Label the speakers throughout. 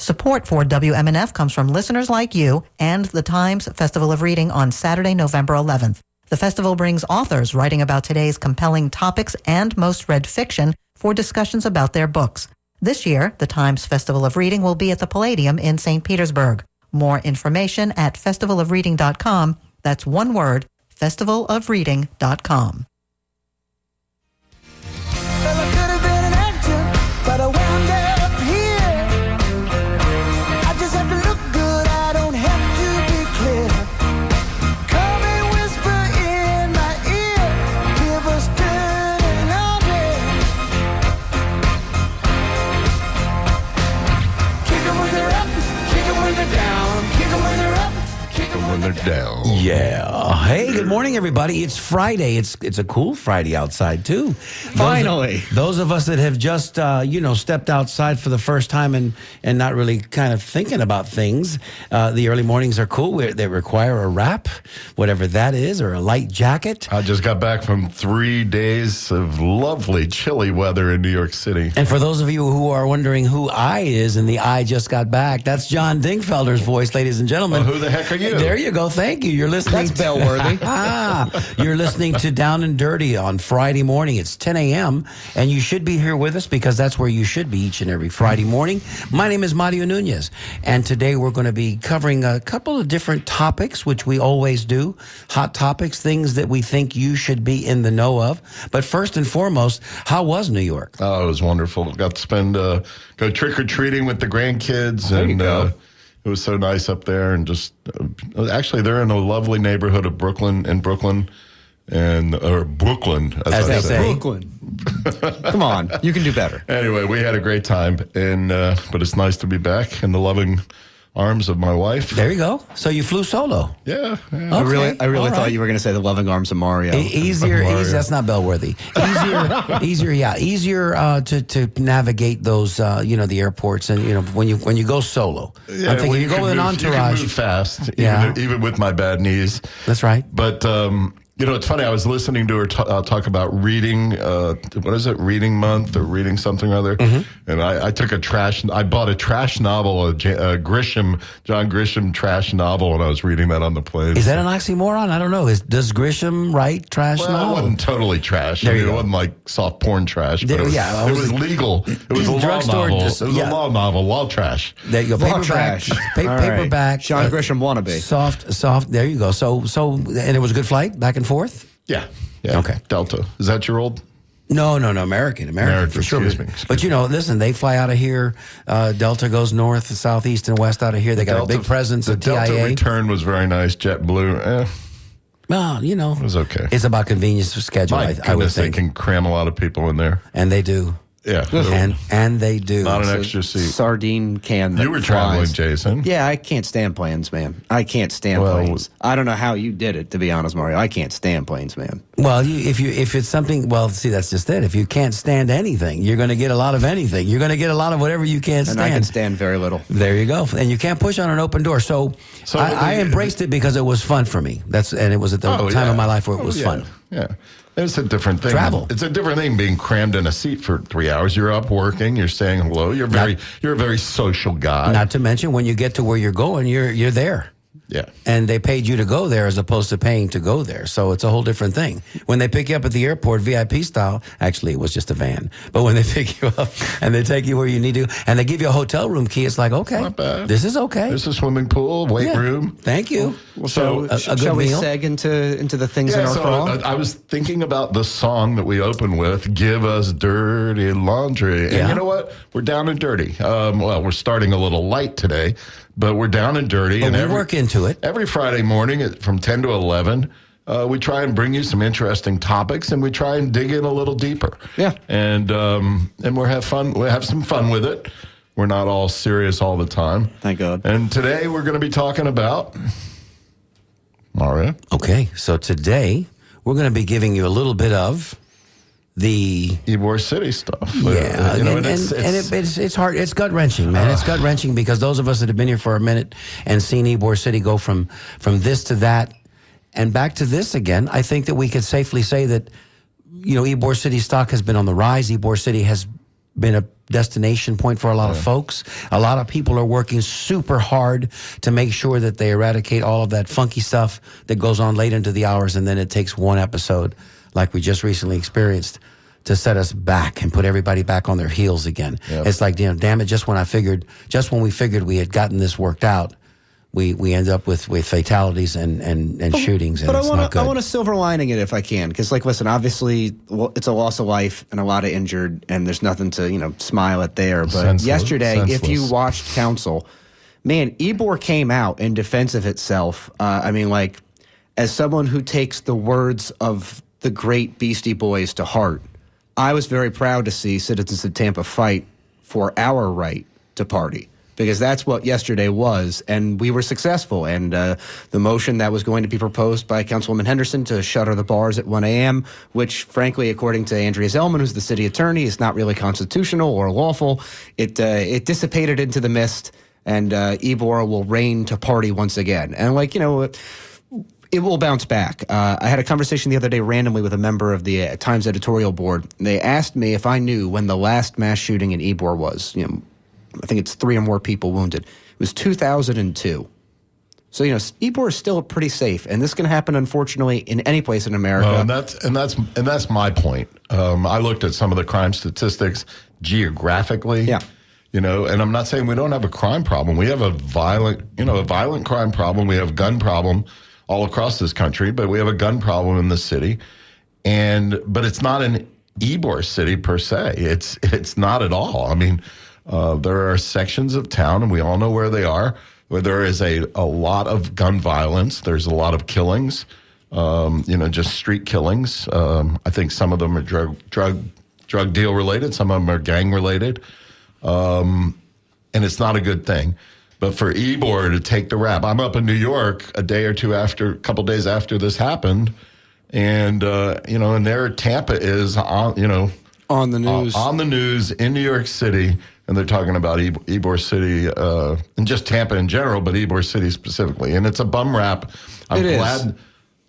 Speaker 1: Support for WMNF comes from listeners like you and the Times Festival of Reading on Saturday, November 11th. The festival brings authors writing about today's compelling topics and most read fiction for discussions about their books. This year, the Times Festival of Reading will be at the Palladium in St. Petersburg. More information at festivalofreading.com. That's one word, festivalofreading.com.
Speaker 2: Well, I could have been an actor, but I wound up here. I just have to look good, I don't have to be clear. Come and whisper in my ear, give us dirty laundry. Kick 'em when they're up, kick 'em when they're down, kick 'em when they're up, kick 'em when they're down.
Speaker 3: Yeah. Hey, good morning, everybody. It's Friday. It's a cool Friday outside, too.
Speaker 4: Finally.
Speaker 3: Those of us that have just, stepped outside for the first time and not really kind of thinking about things, the early mornings are cool. They require a wrap, whatever that is, or a light jacket.
Speaker 4: I just got back from 3 days of lovely, chilly weather in New York City.
Speaker 3: And for those of you who are wondering who I is and the I just got back, that's John Dingfelder's voice, ladies and gentlemen.
Speaker 4: Well, who the heck are you?
Speaker 3: There you go. Thank you. You're listening.
Speaker 5: That's bellworthy.
Speaker 3: You're listening to Down and Dirty on Friday morning. It's 10 a.m., and you should be here with us because that's where you should be each and every Friday morning. My name is Mario Nunez, and today we're going to be covering a couple of different topics, which we always do. Hot topics, things that we think you should be in the know of. But first and foremost, how was New York?
Speaker 4: Oh, it was wonderful. Got to spend, go trick-or-treating with the grandkids.
Speaker 5: There you go.
Speaker 4: It was so nice up there. And just, actually, they're in a lovely neighborhood of Brooklyn, or Brooklyn,
Speaker 3: As they say.
Speaker 5: Brooklyn. Come on, you can do better.
Speaker 4: Anyway, we had a great time, and but it's nice to be back in the loving arms of my wife.
Speaker 3: There you go. So you flew solo.
Speaker 4: Yeah.
Speaker 3: Okay.
Speaker 5: I really
Speaker 3: All
Speaker 5: thought
Speaker 3: right.
Speaker 5: you were going to say the loving arms of Mario.
Speaker 3: Easier. That's not bellworthy. Easier to navigate those, the airports, and when you go solo.
Speaker 4: Yeah,
Speaker 3: I'm thinking
Speaker 4: well,
Speaker 3: you go with an
Speaker 4: You can
Speaker 3: entourage.
Speaker 4: move fast,
Speaker 3: Yeah.
Speaker 4: even with my bad knees.
Speaker 3: That's right.
Speaker 4: But, it's funny. I was listening to her talk about reading, what is it, reading month or reading something or other.
Speaker 3: Mm-hmm.
Speaker 4: And I bought a trash novel, a John Grisham trash novel, and I was reading that on the plane.
Speaker 3: Is that an oxymoron? I don't know. Does Grisham write trash
Speaker 4: Well, it
Speaker 3: novels?
Speaker 4: wasn't totally trash.
Speaker 3: There you
Speaker 4: It
Speaker 3: go.
Speaker 4: wasn't like soft porn trash. But
Speaker 3: There-
Speaker 4: it
Speaker 3: yeah,
Speaker 4: was legal. It was a law
Speaker 3: Drugstore
Speaker 4: novel. It
Speaker 3: just-
Speaker 4: was
Speaker 3: yeah.
Speaker 4: a law novel, law trash.
Speaker 3: There you go.
Speaker 5: Law
Speaker 3: Paperback.
Speaker 5: trash. All right.
Speaker 3: Paperback.
Speaker 5: John Grisham wannabe.
Speaker 3: Soft. There you go. So, and it was a good flight back and forth?
Speaker 4: Yeah.
Speaker 3: Okay.
Speaker 4: Delta. Is that your old?
Speaker 3: No, American for sure.
Speaker 4: Excuse me.
Speaker 3: But listen, they fly out of here. Delta goes north, south, east, and west out of here. They got a big presence
Speaker 4: The
Speaker 3: at
Speaker 4: Delta
Speaker 3: TIA.
Speaker 4: return was very nice. JetBlue,
Speaker 3: Well,
Speaker 4: it was okay.
Speaker 3: It's about convenience of schedule,
Speaker 4: My
Speaker 3: I would
Speaker 4: goodness, they
Speaker 3: think.
Speaker 4: can cram a lot of people in there.
Speaker 3: And they do.
Speaker 4: Yeah.
Speaker 3: And they do.
Speaker 4: Not an
Speaker 5: It's a
Speaker 4: extra seat.
Speaker 5: Sardine can. that
Speaker 4: You were traveling,
Speaker 5: flies.
Speaker 4: Jason.
Speaker 5: Yeah, I can't stand planes, man. I can't stand
Speaker 4: Well,
Speaker 5: planes. I don't know how you did it, to be honest, Mario. I can't stand planes, man.
Speaker 3: Well, if it's something, that's just it. If you can't stand anything, you're going to get a lot of anything. You're going to get a lot of whatever you can't
Speaker 5: And
Speaker 3: stand.
Speaker 5: I can stand very little.
Speaker 3: There you go. And you can't push on an open door. So I embraced it because it was fun for me. And it was at the time of my life where it was fun.
Speaker 4: Yeah. It's a different thing.
Speaker 3: Travel.
Speaker 4: It's a different thing being crammed in a seat for 3 hours. You're up working. You're saying hello. You're a very social guy.
Speaker 3: Not to mention when you get to where you're going, you're there.
Speaker 4: Yeah.
Speaker 3: And they paid you to go there as opposed to paying to go there. So it's a whole different thing. When they pick you up at the airport, VIP style, actually it was just a van. But when they pick you up and they take you where you need to, and they give you a hotel room key, it's like, okay,
Speaker 4: Not bad.
Speaker 3: this is okay.
Speaker 4: There's a swimming pool, weight
Speaker 3: Yeah.
Speaker 4: room.
Speaker 3: Thank you.
Speaker 4: So,
Speaker 3: a good
Speaker 5: shall we
Speaker 3: meal.
Speaker 5: seg into the things in our crawl?
Speaker 4: I was thinking about the song that we open with, Give Us Dirty Laundry. And
Speaker 3: Yeah.
Speaker 4: you know what? We're down and dirty. We're starting a little light today, but we're down and dirty.
Speaker 3: But
Speaker 4: and
Speaker 3: we work into it.
Speaker 4: Every Friday morning from 10 to 11, we try and bring you some interesting topics, and we try and dig in a little deeper.
Speaker 5: Yeah.
Speaker 4: And we'll have fun. We'll have some fun with it. We're not all serious all the time.
Speaker 5: Thank God.
Speaker 4: And today we're going to be talking about Mario.
Speaker 3: Okay, so today we're going to be giving you a little bit of the
Speaker 4: Ybor City stuff.
Speaker 3: Yeah,
Speaker 4: and
Speaker 3: it's hard. It's gut wrenching, man. It's gut wrenching because those of us that have been here for a minute and seen Ybor City go from this to that and back to this again, I think that we could safely say that Ybor City stock has been on the rise. Ybor City has been a destination point for a lot of folks. A lot of people are working super hard to make sure that they eradicate all of that funky stuff that goes on late into the hours, and then it takes one episode like we just recently experienced to set us back and put everybody back on their heels again.
Speaker 4: Yep.
Speaker 3: It's like, damn it, just when we figured we had gotten this worked out, we end up with fatalities and shootings, and
Speaker 5: But
Speaker 3: it's not good.
Speaker 5: I want a silver lining it if I can, because listen, obviously, it's a loss of life and a lot of injured, and there's nothing to smile at there. But yesterday, if you watched Council, man, Ybor came out in defense of itself. As someone who takes the words of the great Beastie Boys to heart, I was very proud to see citizens of Tampa fight for our right to party, because that's what yesterday was, and we were successful. And the motion that was going to be proposed by Councilwoman Henderson to shutter the bars at 1 a.m., which, frankly, according to Andrea Zellman, who's the city attorney, is not really constitutional or lawful. It dissipated into the mist, and Ybor will reign to party once again. And, it will bounce back. I had a conversation the other day randomly with a member of the Times editorial board. They asked me if I knew when the last mass shooting in Ybor was. I think it's 3 or more people wounded. It was 2002. So, Ybor is still pretty safe, and this can happen, unfortunately, in any place in America.
Speaker 4: And that's my point. I looked at some of the crime statistics geographically.
Speaker 5: Yeah.
Speaker 4: And I'm not saying we don't have a crime problem. We have a violent crime problem. We have a gun problem all across this country, but we have a gun problem in the city. But it's not an Ybor city per se. It's not at all. I mean, there are sections of town, and we all know where they are, where there is a lot of gun violence. There's a lot of killings, just street killings. I think some of them are drug deal related. Some of them are gang related. And it's not a good thing. But for Ybor to take the rap, I'm up in New York a couple days after this happened, and and there Tampa is on
Speaker 5: the news,
Speaker 4: on the news in New York City, and they're talking about Ybor City and just Tampa in general, but Ybor City specifically, and it's a bum rap. I'm glad,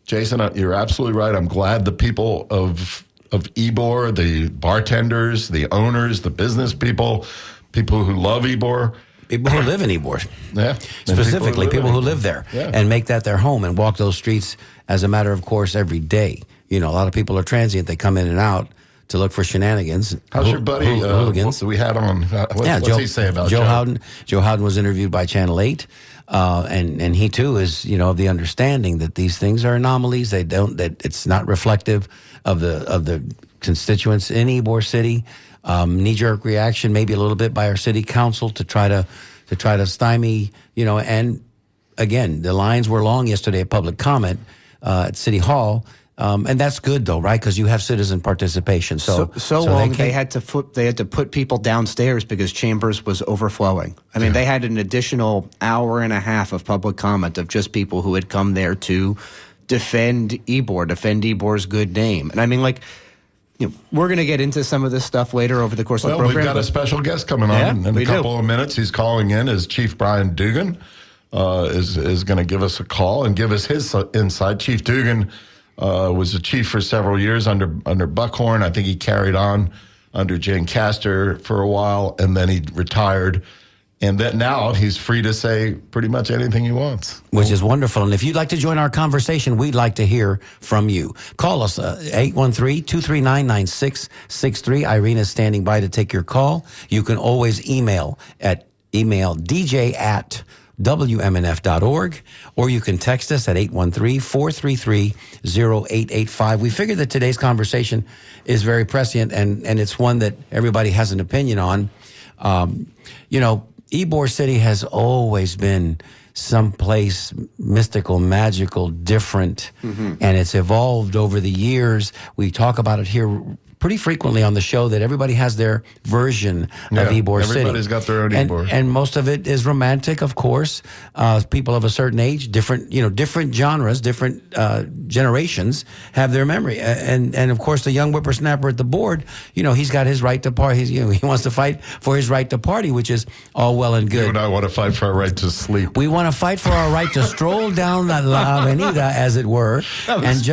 Speaker 4: Jason, you're absolutely right. I'm glad the people of Ybor, the bartenders, the owners, the business people who love Ybor.
Speaker 3: People who live in Ybor.
Speaker 4: Yeah.
Speaker 3: Specifically, people who live there and make that their home and walk those streets as a matter of course every day. A lot of people are transient. They come in and out to look for shenanigans.
Speaker 4: How's your buddy?
Speaker 3: Hooligans.
Speaker 4: We had on. What's he say about Joe
Speaker 3: Howden? Joe Howden was interviewed by Channel 8. And he too is, of the understanding that these things are anomalies. That it's not reflective of the constituents in Ybor City. Knee-jerk reaction, maybe a little bit by our city council to try to stymie, and again, the lines were long yesterday at public comment at City Hall, and that's good though, right? Because you have citizen participation. So
Speaker 5: long they had to put people downstairs because Chambers was overflowing. I mean, they had an additional hour and a half of public comment of just people who had come there to defend Ybor's good name, and I mean, we're going to get into some of this stuff later over the course of the program.
Speaker 4: We've got a special guest coming on in a couple of minutes. He's calling in as Chief Brian Dugan is going to give us a call and give us his insight. Chief Dugan was a chief for several years under Buckhorn. I think he carried on under Jane Castor for a while, and then he retired. And that now he's free to say pretty much anything he wants.
Speaker 3: Which is wonderful. And if you'd like to join our conversation, we'd like to hear from you. Call us 813-239-9663. Irene is standing by to take your call. You can always email dj@wmnf.org, or you can text us at 813-433-0885. We figured that today's conversation is very prescient, and it's one that everybody has an opinion on. Ybor City has always been someplace mystical, magical, different, and it's evolved over the years. We talk about it here pretty frequently on the show that everybody has their version of Ybor City.
Speaker 4: Everybody's got their own Ybor.
Speaker 3: And most of it is romantic, of course. People of a certain age, different genres, different generations have their memory. And of course, the young whippersnapper at the board, he's got his right to party. He wants to fight for his right to party, which is all well and good.
Speaker 4: You and I want to fight for our right to sleep.
Speaker 3: We want to fight for our right to stroll down La Avenida, as it were, and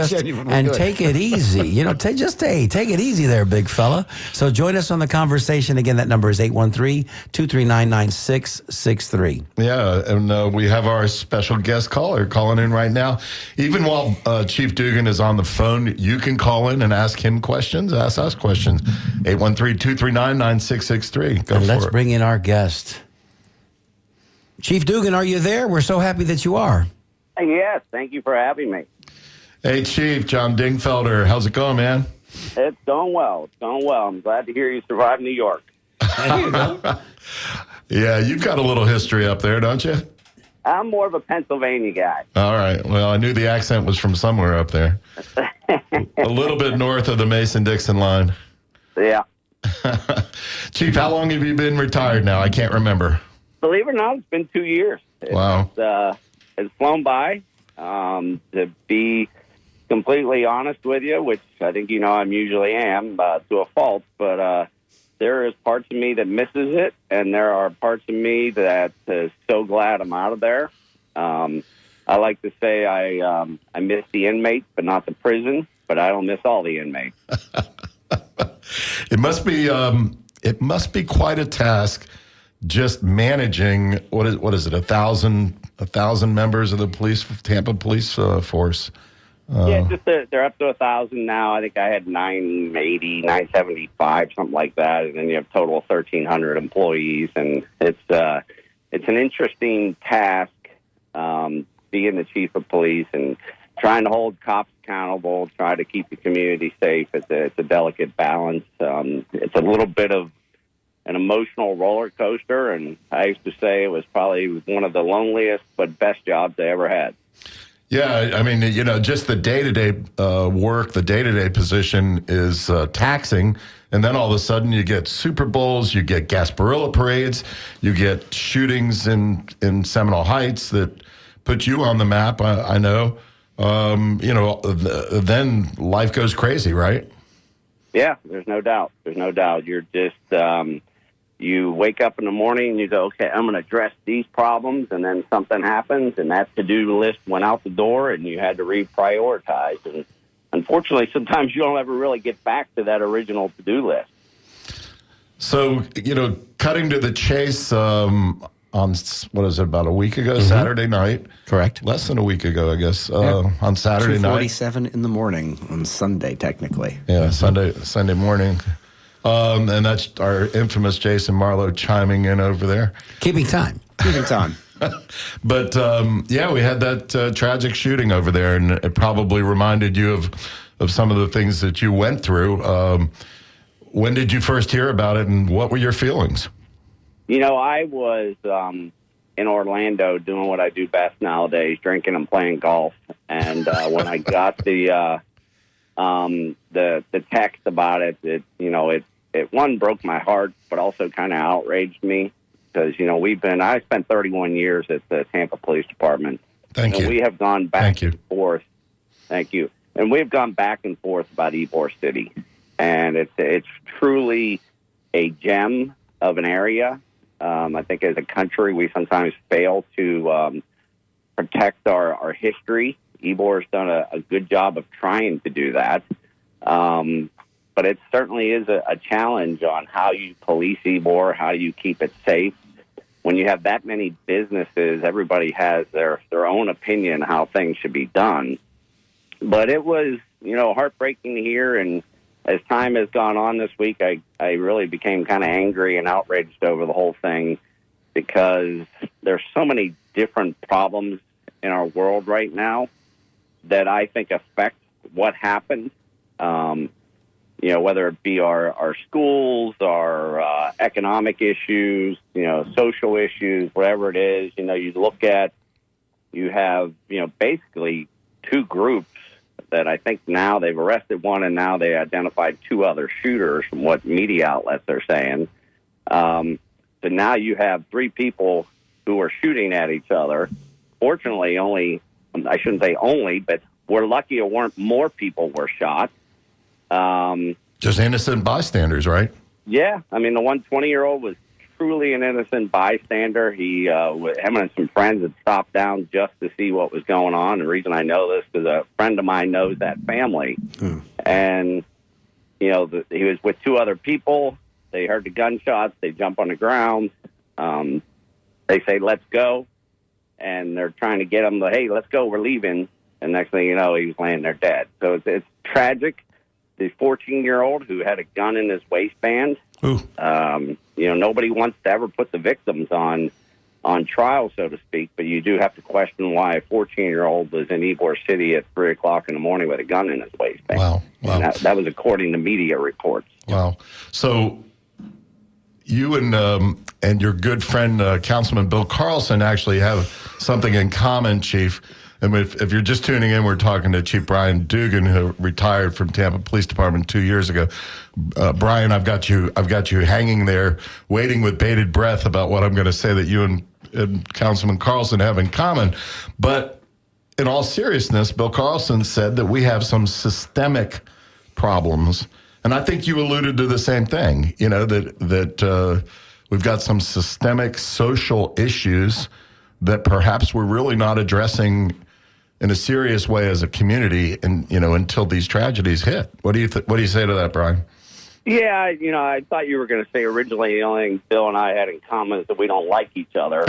Speaker 3: take it easy. Take it easy. easy there, big fella. So join us on the conversation. Again, that number is 813-239-9663.
Speaker 4: Yeah, and we have our special guest caller calling in right now. Even while Chief Dugan is on the phone, you can call in and ask him questions, ask us questions. 813-239-9663. Go
Speaker 3: and
Speaker 4: for
Speaker 3: let's
Speaker 4: it.
Speaker 3: bring in our guest. Chief Dugan, are you there? We're so happy that you are.
Speaker 6: Yes, thank you for having me.
Speaker 4: Hey, Chief, John Dingfelder. How's it going, man?
Speaker 6: It's going well. It's going well. I'm glad to hear you survived New York.
Speaker 3: There you go.
Speaker 4: Yeah, you've got a little history up there, don't you?
Speaker 6: I'm more of a Pennsylvania guy.
Speaker 4: All right. Well, I knew the accent was from somewhere up there. A little bit north of the Mason-Dixon line.
Speaker 6: Yeah.
Speaker 4: Chief, how long have you been retired now? I can't remember.
Speaker 6: Believe it or not, it's been 2 years.
Speaker 4: Wow.
Speaker 6: It's flown by. To be completely honest with you, which I think I usually am to a fault, but there is parts of me that misses it, and there are parts of me that is so glad I'm out of there. I like to say I miss the inmates, but not the prison, but I don't miss all the inmates.
Speaker 4: It must be quite a task just managing what is it 1,000 members of the Tampa police force.
Speaker 6: Yeah, they're up to 1,000 now. I think I had 980, 975, something like that, and then you have a total of 1,300 employees, and it's an interesting task being the chief of police and trying to hold cops accountable, try to keep the community safe. It's a delicate balance. It's a little bit of an emotional roller coaster, and I used to say it was probably one of the loneliest but best jobs I ever had.
Speaker 4: Yeah, I mean, just the day-to-day work, the day-to-day position is taxing, and then all of a sudden you get Super Bowls, you get Gasparilla parades, you get shootings in Seminole Heights that put you on the map, I know. Then life goes crazy, right?
Speaker 6: Yeah, there's no doubt. There's no doubt. You're just, you wake up in the morning and you go, okay, I'm going to address these problems, and then something happens, and that to-do list went out the door, and you had to reprioritize. And unfortunately, sometimes you don't ever really get back to that original to-do list.
Speaker 4: So, cutting to the chase on, what is it, about a week ago, Saturday night?
Speaker 3: Correct.
Speaker 4: Less than a week ago, I guess, on Saturday night.
Speaker 5: 2:47 in the morning on Sunday, technically.
Speaker 4: Yeah, Sunday morning. And that's our infamous Jason Marlowe chiming in over there.
Speaker 3: Keeping time.
Speaker 4: But, we had that tragic shooting over there, and it probably reminded you of some of the things that you went through. When did you first hear about it, and what were your feelings?
Speaker 6: I was in Orlando doing what I do best nowadays, drinking and playing golf. And when I got the text about it, it one broke my heart, but also kind of outraged me because I spent 31 years at the Tampa Police Department.
Speaker 4: Thank you.
Speaker 6: We have gone back and forth. Thank you. And we've gone back and forth about Ybor City, and it's truly a gem of an area. I think as a country, we sometimes fail to protect our history. Ybor has done a good job of trying to do that. But it certainly is a challenge on how you police Ybor, how you keep it safe. When you have that many businesses, everybody has their own opinion how things should be done. But it was, heartbreaking to hear, and as time has gone on this week, I really became kind of angry and outraged over the whole thing because there's so many different problems in our world right now that I think affect what happened. Whether it be our schools, our economic issues, social issues, whatever it is, you have basically two groups that I think now they've arrested one, and now they identified two other shooters from what media outlets are saying. So now you have three people who are shooting at each other. Fortunately, I shouldn't say only, but we're lucky it weren't more people were shot.
Speaker 4: Just innocent bystanders, right?
Speaker 6: Yeah. I mean, the 20-year-old was truly an innocent bystander. Him and some friends had stopped down just to see what was going on. The reason I know this is a friend of mine knows that family. And, he was with two other people. They heard the gunshots. They jump on the ground. They say, "Let's go," and they're trying to get him. Hey, let's go. We're leaving. And next thing you know, he was laying there dead. So it's tragic. The 14-year-old who had a gun in his waistband. Nobody wants to ever put the victims on trial, so to speak, but you do have to question why a 14-year-old was in Ybor City at 3 o'clock in the morning with a gun in his waistband.
Speaker 4: Wow.
Speaker 6: And that was according to media reports.
Speaker 4: Wow. So you and your good friend, Councilman Bill Carlson, actually have something in common, Chief. And if you're just tuning in, we're talking to Chief Brian Dugan, who retired from Tampa Police Department 2 years ago. Brian, I've got you hanging there, waiting with bated breath about what I'm going to say that you and Councilman Carlson have in common. But in all seriousness, Bill Carlson said that we have some systemic problems, and I think you alluded to the same thing. That we've got some systemic social issues that perhaps we're really not addressing in a serious way as a community, and until these tragedies hit. What do you say to that, Brian?
Speaker 6: Yeah, I thought you were going to say originally the only thing Bill and I had in common is that we don't like each other.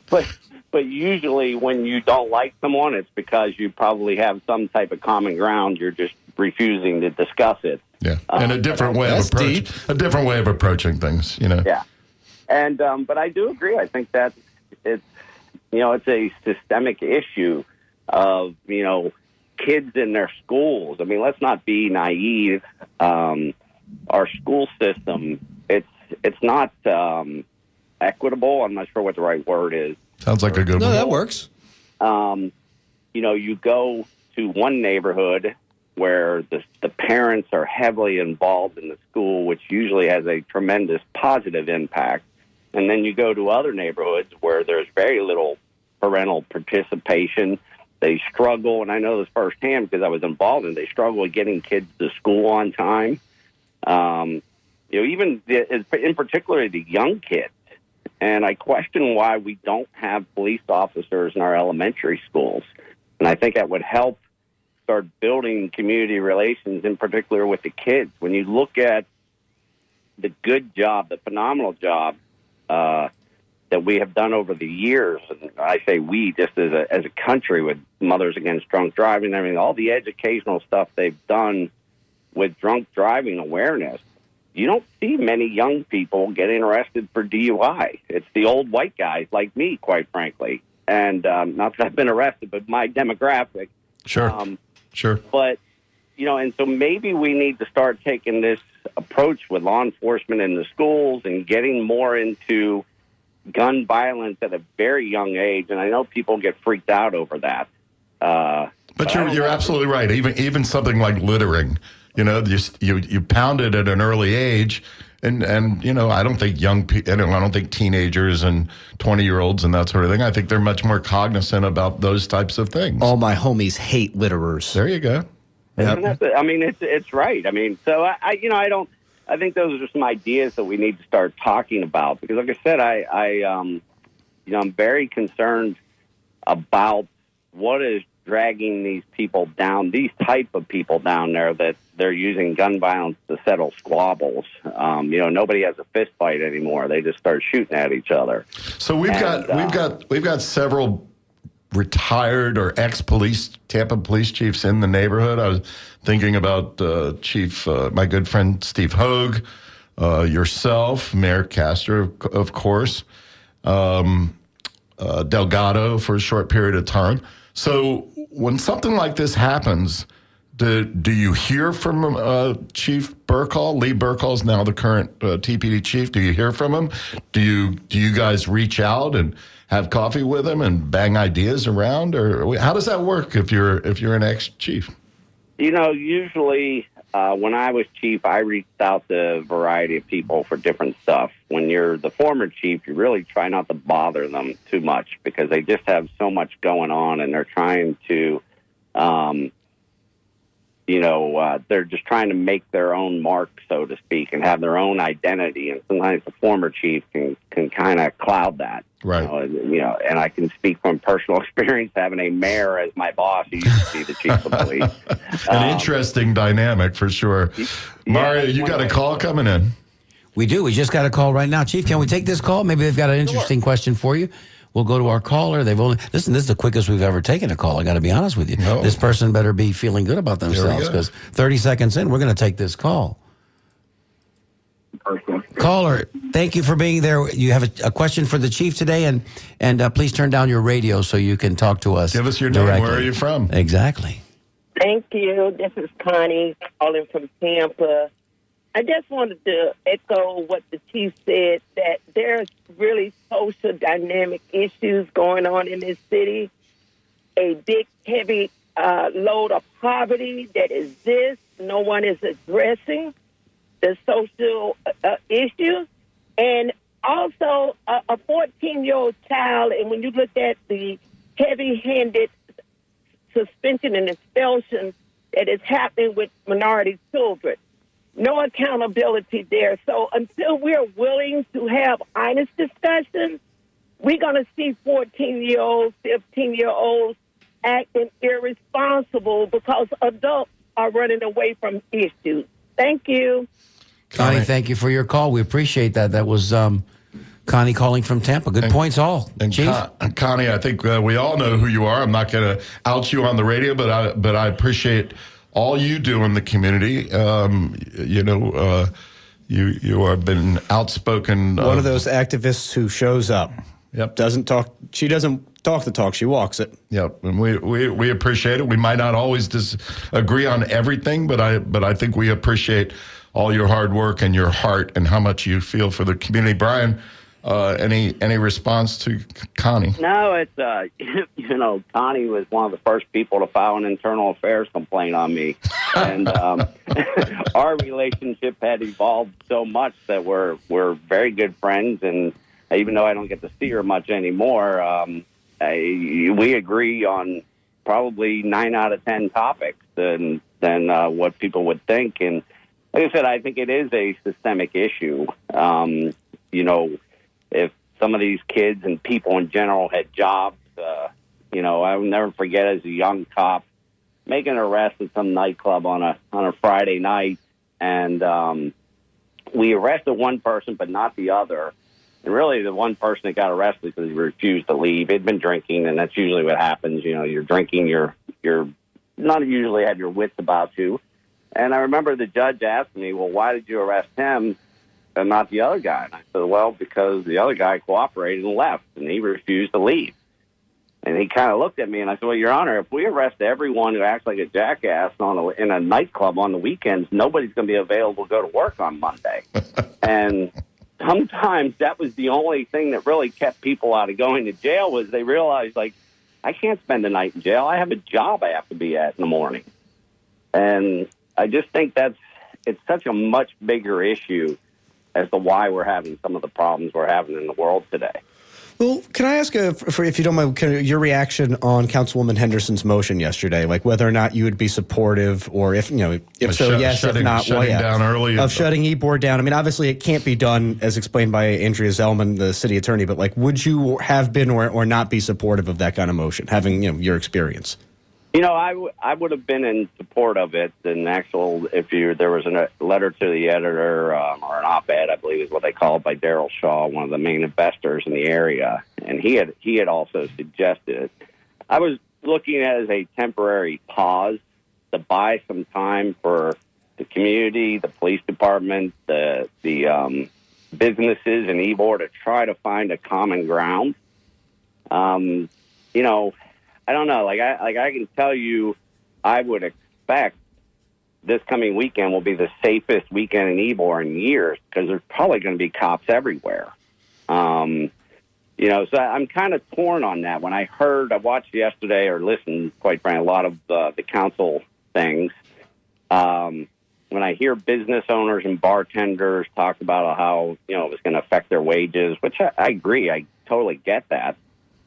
Speaker 6: But usually when you don't like someone, it's because you probably have some type of common ground. You're just refusing to discuss it. Yeah,
Speaker 4: and a different way of approaching things.
Speaker 6: Yeah, and but I do agree. I think that it's a systemic issue of kids in their schools. I mean, let's not be naive. Our school system, it's not equitable. I'm not sure what the right word is.
Speaker 4: Sounds like a good one.
Speaker 5: No, that works.
Speaker 6: You go to one neighborhood where the parents are heavily involved in the school, which usually has a tremendous positive impact. And then you go to other neighborhoods where there's very little parental participation. They struggle, and I know this firsthand because I was involved in it. They struggle with getting kids to school on time. Even in particular the young kids. And I question why we don't have police officers in our elementary schools. And I think that would help start building community relations, in particular with the kids. When you look at the good job, the phenomenal job that we have done over the years, and I say we just as a country with Mothers Against Drunk Driving, I mean, all the educational stuff they've done with drunk driving awareness, you don't see many young people getting arrested for DUI. It's the old white guys like me, quite frankly. And not that I've been arrested, but my demographic.
Speaker 4: Sure, sure.
Speaker 6: But, and so maybe we need to start taking this approach with law enforcement in the schools and getting more into gun violence at a very young age. And I know people get freaked out over that.
Speaker 4: But you're absolutely right. Even something like littering, you pound it at an early age. And I don't think I don't think teenagers and 20-year-olds and that sort of thing. I think they're much more cognizant about those types of things.
Speaker 5: All my homies hate litterers.
Speaker 4: There you go.
Speaker 6: Yep. I mean, it's right. I mean, so I think those are some ideas that we need to start talking about because, like I said, I'm very concerned about what is dragging these people down, these type of people down there that they're using gun violence to settle squabbles. Nobody has a fist fight anymore. They just start shooting at each other.
Speaker 4: So we've got several retired or Tampa police chiefs in the neighborhood. I was thinking about my good friend Steve Hogue, yourself, Mayor Castor, of course, Delgado for a short period of time. So when something like this happens, do you hear from Chief Burkall? Lee Burkall is now the current TPD chief. Do you hear from him? Do you guys reach out and have coffee with him and bang ideas around, or how does that work if you're an ex-chief?
Speaker 6: Usually when I was chief, I reached out to a variety of people for different stuff. When you're the former chief, you really try not to bother them too much because they just have so much going on and they're trying to they're just trying to make their own mark, so to speak, and have their own identity. And sometimes the former chief can kind of cloud that.
Speaker 4: Right.
Speaker 6: And I can speak from personal experience having a mayor as my boss who used to be the chief of police.
Speaker 4: An interesting dynamic for sure. Mario, you got a call coming in.
Speaker 3: We do. We just got a call right now. Chief, can we take this call? Maybe they've got an interesting question for you. We'll go to our caller. Listen, this is the quickest we've ever taken a call. I got to be honest with you.
Speaker 4: No.
Speaker 3: This person better be feeling good about themselves because 30 seconds in, we're going to take this call. Caller, thank you for being there. You have a question for the chief today, and please turn down your radio so you can talk to us.
Speaker 4: Give us your name.
Speaker 3: directly.
Speaker 4: Where are you from?
Speaker 3: Exactly.
Speaker 7: Thank you. This is Connie calling from Tampa. I just wanted to echo what the chief said, that there's really social dynamic issues going on in this city, a big, heavy load of poverty that exists. No one is addressing the social issues. And also a 14-year-old child, and when you look at the heavy-handed suspension and expulsion that is happening with minority children, no accountability there. So until we're willing to have honest discussions, we're going to see 14-year-olds, 15-year-olds acting irresponsible because adults are running away from issues. Thank you.
Speaker 3: Connie, thank you for your call. We appreciate that. That was Connie calling from Tampa. Good points all.
Speaker 4: And
Speaker 3: Chief?
Speaker 4: Connie, I think we all know who you are. I'm not going to out you on the radio, but I appreciate all you do in the community. You have been outspoken.
Speaker 5: One of those activists who shows up.
Speaker 4: Yep.
Speaker 5: Doesn't talk. She doesn't talk the talk. She walks it.
Speaker 4: Yep. And we appreciate it. We might not always disagree on everything, but I think we appreciate all your hard work and your heart and how much you feel for the community. Brian, any response to Connie?
Speaker 6: No, it's Connie was one of the first people to file an internal affairs complaint on me, and our relationship had evolved so much that we're very good friends. And even though I don't get to see her much anymore, we agree on probably 9 out of 10 topics than what people would think. And like I said, I think it is a systemic issue. If some of these kids and people in general had jobs, I will never forget as a young cop making an arrest at some nightclub on a Friday night, and we arrested one person but not the other. And really, the one person that got arrested because he refused to leave. He'd been drinking, and that's usually what happens. You're drinking, you're not usually have your wits about you. And I remember the judge asked me, "Well, why did you arrest him and not the other guy?" And I said, "Well, because the other guy cooperated and left, and he refused to leave." And he kind of looked at me, and I said, "Well, Your Honor, if we arrest everyone who acts like a jackass in a nightclub on the weekends, nobody's going to be available to go to work on Monday." And sometimes that was the only thing that really kept people out of going to jail, was they realized, like, I can't spend the night in jail. I have a job I have to be at in the morning. And I just think it's such a much bigger issue as to why we're having some of the problems we're having in the world today.
Speaker 5: Well, can I ask, if you don't mind, your reaction on Councilwoman Henderson's motion yesterday, like whether or not you would be supportive, or if so, yes, if not,
Speaker 4: shutting down early
Speaker 5: of shutting eBoard down? I mean, obviously, it can't be done as explained by Andrea Zellman, the city attorney. But like, would you have been or not be supportive of that kind of motion, having your experience?
Speaker 6: I would have been in support of it. And there was a letter to the editor, or an op-ed, I believe is what they call it, by Daryl Shaw, one of the main investors in the area, and he had also suggested it. I was looking at it as a temporary pause to buy some time for the community, the police department, the businesses, and Ybor to try to find a common ground. I don't know. Like I can tell you, I would expect this coming weekend will be the safest weekend in Ybor in years, because there's probably going to be cops everywhere. So I'm kind of torn on that. When I watched yesterday, or listened, quite frankly, a lot of the council things. When I hear business owners and bartenders talk about how it was going to affect their wages, which I agree, I totally get that.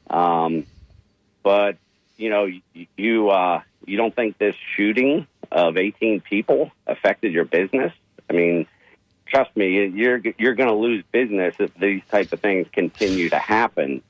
Speaker 6: But you don't think this shooting of 18 people affected your business, I mean, trust me, you're going to lose business if these type of things continue to happen.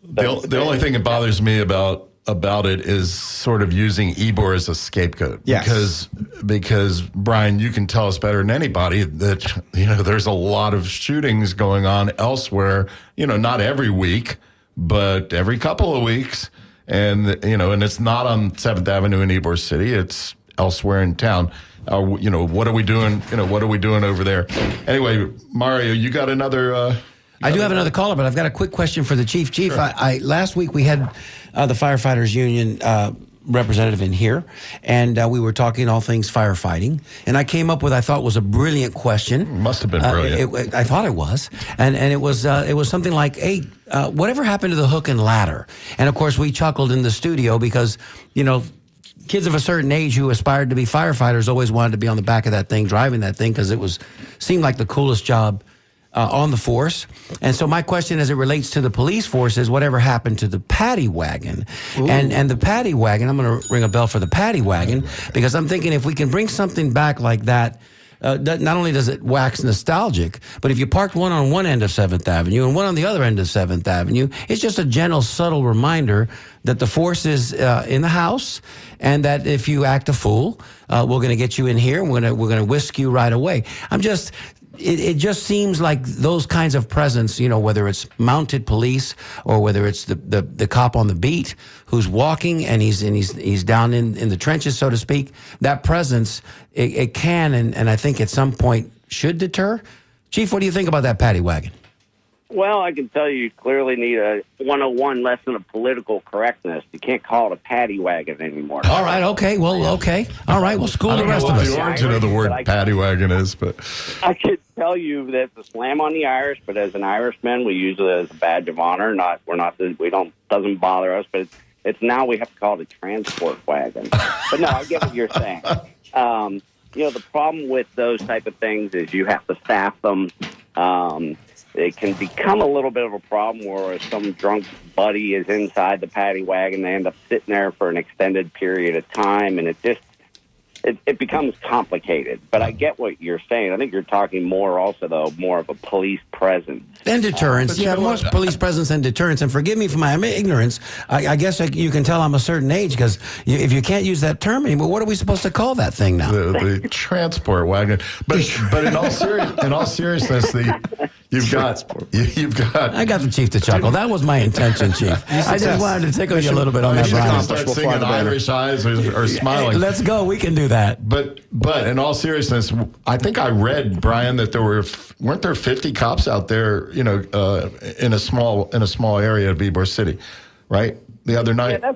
Speaker 4: The only thing that bothers me about it is sort of using Ybor as a scapegoat.
Speaker 5: Yes.
Speaker 4: Because Brian, you can tell us better than anybody that, there's a lot of shootings going on elsewhere, not every week, but every couple of weeks. And, and it's not on 7th Avenue in Ybor City. It's elsewhere in town. What are we doing? What are we doing over there? Anyway, Mario, you got another...
Speaker 3: I do have another caller, but I've got a quick question for the chief. Chief, sure. Last week we had the Firefighters Union representative in here, and we were talking all things firefighting. And I came up with, I thought was a brilliant question.
Speaker 4: Must have been brilliant.
Speaker 3: I thought it was, and it was something like, hey, whatever happened to the hook and ladder? And of course, we chuckled in the studio because kids of a certain age who aspired to be firefighters always wanted to be on the back of that thing, driving that thing, because it seemed like the coolest job on the force. And so my question as it relates to the police force is whatever happened to the paddy wagon? And the paddy wagon, I'm going to ring a bell for the paddy wagon, because I'm thinking if we can bring something back like that, not only does it wax nostalgic, but if you parked one on one end of 7th Avenue and one on the other end of 7th Avenue, it's just a gentle, subtle reminder that the force is in the house, and that if you act a fool, we're going to get you in here and we're going to whisk you right away. It just seems like those kinds of presence, whether it's mounted police or whether it's the cop on the beat who's walking and he's down in the trenches, so to speak, that presence, it can and I think at some point should deter. Chief, what do you think about that paddy wagon?
Speaker 6: Well, I can tell you clearly need a 101 lesson of political correctness. You can't call it a paddy wagon anymore.
Speaker 3: All right, okay. Well, okay. All right, well, school the rest of us.
Speaker 4: I don't know what the origin of the word paddy wagon is, but...
Speaker 6: I could tell you that it's a slam on the Irish, but as an Irishman, we use it as a badge of honor. Doesn't bother us, but it's now we have to call it a transport wagon. But no, I get what you're saying. The problem with those type of things is you have to staff them. It can become a little bit of a problem where some drunk buddy is inside the paddy wagon. They end up sitting there for an extended period of time, and it becomes complicated. But I get what you're saying. I think you're talking more of a police presence.
Speaker 3: And deterrence. More police presence and deterrence. And forgive me for my ignorance. I guess you can tell I'm a certain age, because if you can't use that term anymore, what are we supposed to call that thing now?
Speaker 4: The transport wagon. But in all seriousness, You've got.
Speaker 3: I got the chief to chuckle. That was my intention, Chief. I just wanted to tickle you a little bit on that, Brian.
Speaker 4: Start singing Irish eyes or smiling.
Speaker 3: Hey, let's go. We can do that.
Speaker 4: But in all seriousness, I think I read, Brian, that weren't there 50 cops out there, in a small area of Ybor City, right? The other night.
Speaker 6: Yeah,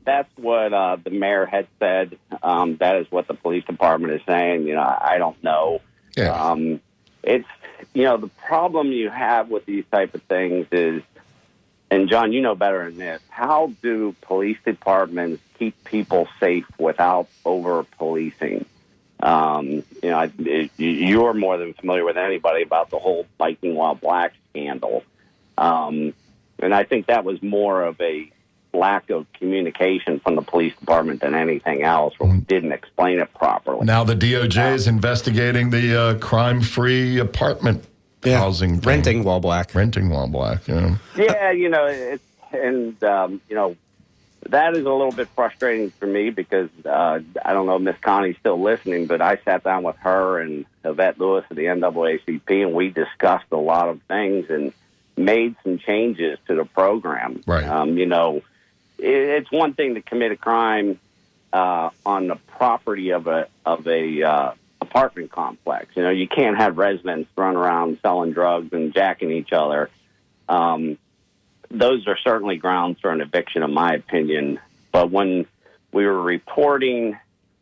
Speaker 6: that's what the mayor had said. That is what the police department is saying. I don't know.
Speaker 4: Yeah.
Speaker 6: It's. The problem you have with these type of things is, and John, you know better than this, how do police departments keep people safe without over-policing? You're more than familiar with anybody about the whole Biking While Black scandal. And I think that was more of a lack of communication from the police department than anything else, where we didn't explain it properly.
Speaker 4: Now the DOJ is investigating the crime-free apartment housing thing.
Speaker 5: Renting while black.
Speaker 6: Yeah, that is a little bit frustrating for me because I don't know if Miss Connie's still listening, but I sat down with her and Yvette Lewis of the NAACP, and we discussed a lot of things and made some changes to the program.
Speaker 4: Right.
Speaker 6: It's one thing to commit a crime on the property of a apartment complex. You can't have residents running around selling drugs and jacking each other. Those are certainly grounds for an eviction, in my opinion. But when we were reporting,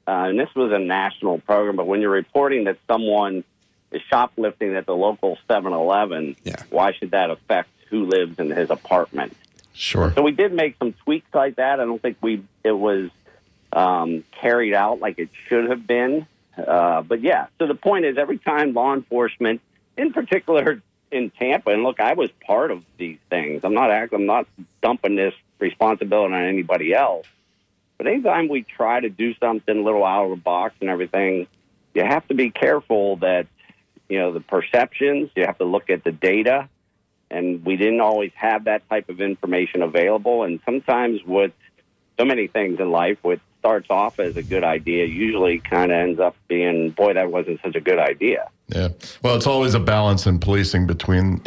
Speaker 6: and this was a national program, but when you're reporting that someone is shoplifting at the local 7-Eleven, why should that affect who lives in his apartment?
Speaker 4: Sure.
Speaker 6: So we did make some tweaks like that. I don't think it was carried out like it should have been. But yeah, so the point is, every time law enforcement, in particular in Tampa, and look, I was part of these things. I'm not dumping this responsibility on anybody else. But anytime we try to do something a little out of the box and everything, you have to be careful that, the perceptions, you have to look at the data. And we didn't always have that type of information available. And sometimes with so many things in life, what starts off as a good idea usually kind of ends up being, boy, that wasn't such a good idea.
Speaker 4: Yeah. Well, it's always a balance in policing between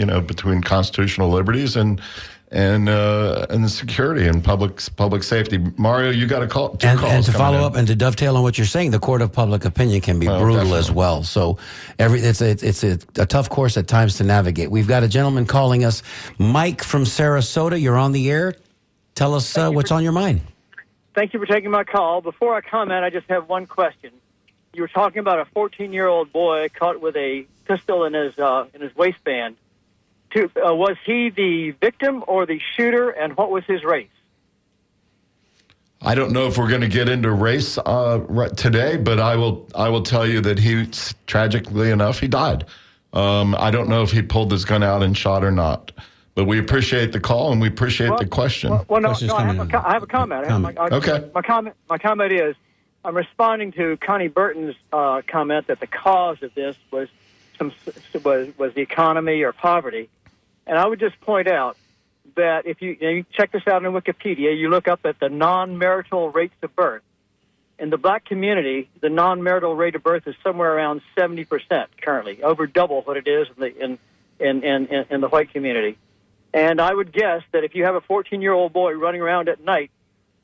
Speaker 4: constitutional liberties and security and public safety. Mario, you got a call.
Speaker 3: And to follow up and to dovetail on what you're saying, the court of public opinion can be brutal definitely. As well. So it's a tough course at times to navigate. We've got a gentleman calling us, Mike from Sarasota. You're on the air. Tell us what's on your mind.
Speaker 8: Thank you for taking my call. Before I comment, I just have one question. You were talking about a 14-year-old boy caught with a pistol in his waistband. Was he the victim or the shooter, and what was his race?
Speaker 4: I don't know if we're going to get into race today, but I will tell you that he, tragically enough, he died. I don't know if he pulled his gun out and shot or not, but we appreciate the call and we appreciate the question.
Speaker 8: I have a comment.
Speaker 4: Okay.
Speaker 8: My comment is, I'm responding to Connie Burton's comment that the cause of this was the economy or poverty. And I would just point out that if you check this out in Wikipedia, you look up at the non-marital rates of birth. In the black community, the non-marital rate of birth is somewhere around 70% currently, over double what it is in the white community. And I would guess that if you have a 14-year-old boy running around at night,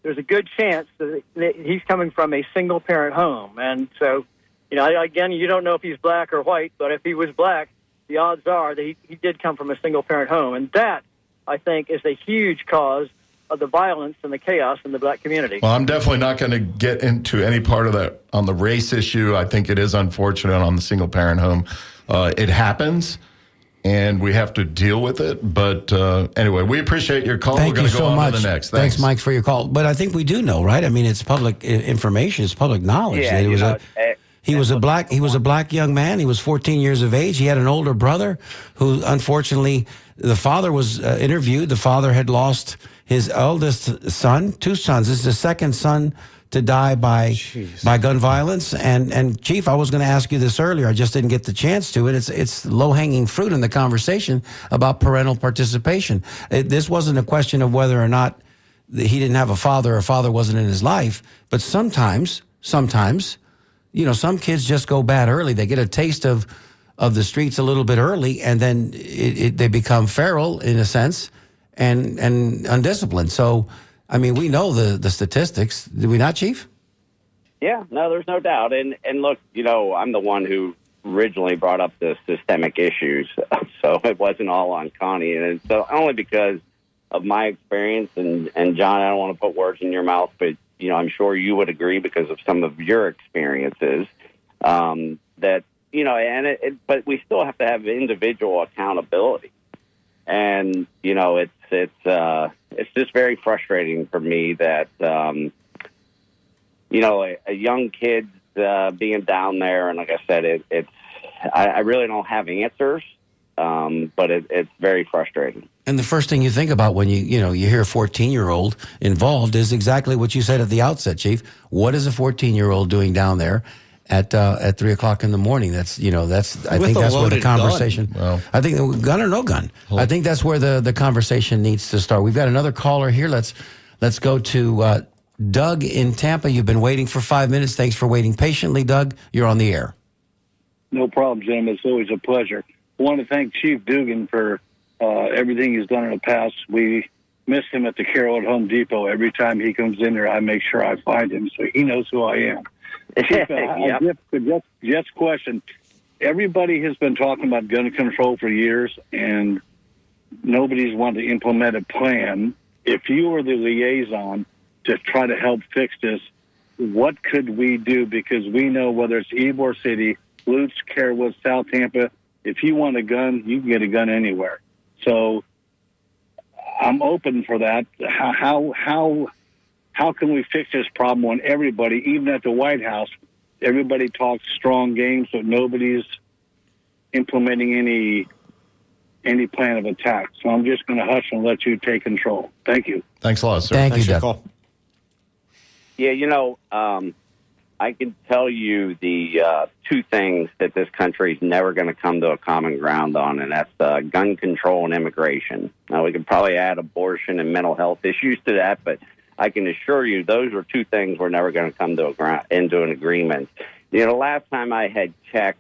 Speaker 8: there's a good chance that he's coming from a single-parent home. And so, again, you don't know if he's black or white, but if he was black, the odds are that he did come from a single-parent home. And that, I think, is a huge cause of the violence and the chaos in the black community.
Speaker 4: Well, I'm definitely not going to get into any part of that on the race issue. I think it is unfortunate on the single-parent home. It happens, and we have to deal with it. But anyway, we appreciate your call.
Speaker 3: Thank
Speaker 4: We're going to go on
Speaker 3: much.
Speaker 4: to the next.
Speaker 3: Thanks, Mike, for your call. But I think we do know, right? I mean, it's public information. It's public knowledge.
Speaker 6: Yeah,
Speaker 3: He was a black young man. He was 14 years of age. He had an older brother who, unfortunately, the father was interviewed. The father had lost his eldest son, 2 sons. This is the second son to die by gun violence. And Chief, I was going to ask you this earlier. I just didn't get the chance to. It's low-hanging fruit in the conversation about parental participation. This wasn't a question of whether or not he didn't have a father or a father wasn't in his life, but sometimes, some kids just go bad early. They get a taste of the streets a little bit early, and then they become feral in a sense and undisciplined. So, I mean, we know the statistics. Do we not, Chief?
Speaker 6: Yeah, no, there's no doubt. And look, I'm the one who originally brought up the systemic issues, so it wasn't all on Connie. And so only because of my experience, and John, I don't want to put words in your mouth, but I'm sure you would agree because of some of your experiences that, but we still have to have individual accountability. And, it's just very frustrating for me that, a young kid being down there. And like I said, I really don't have answers, but it's very frustrating.
Speaker 3: And the first thing you think about when you hear a 14-year-old involved is exactly what you said at the outset, Chief. What is a 14-year-old doing down there at 3:00 in the morning? I think that's where the conversation. Well, I think gun or no gun. I think that's where the conversation needs to start. We've got another caller here. Let's go to Doug in Tampa. You've been waiting for 5 minutes. Thanks for waiting patiently, Doug. You're on the air.
Speaker 9: No problem, Jim. It's always a pleasure. I want to thank Chief Dugan for everything he's done in the past. We miss him at the Carroll at Home Depot. Every time he comes in there, I make sure I find him so he knows who I am. Jeff's question. Everybody has been talking about gun control for years, and nobody's wanted to implement a plan. If you were the liaison to try to help fix this, what could we do? Because we know whether it's Ybor City, Lutz, Carrollwood, South Tampa, if you want a gun, you can get a gun anywhere. So I'm open for that. How can we fix this problem when everybody, even at the White House, everybody talks strong games, but nobody's implementing any plan of attack? So I'm just going to hush and let you take control. Thank you.
Speaker 4: Thanks a lot, sir.
Speaker 3: Thank you, Doug.
Speaker 6: Yeah, I can tell you the two things that this country is never going to come to a common ground on, and that's gun control and immigration. Now, we could probably add abortion and mental health issues to that, but I can assure you those are two things we're never going to come to into an agreement. The last time I had checked,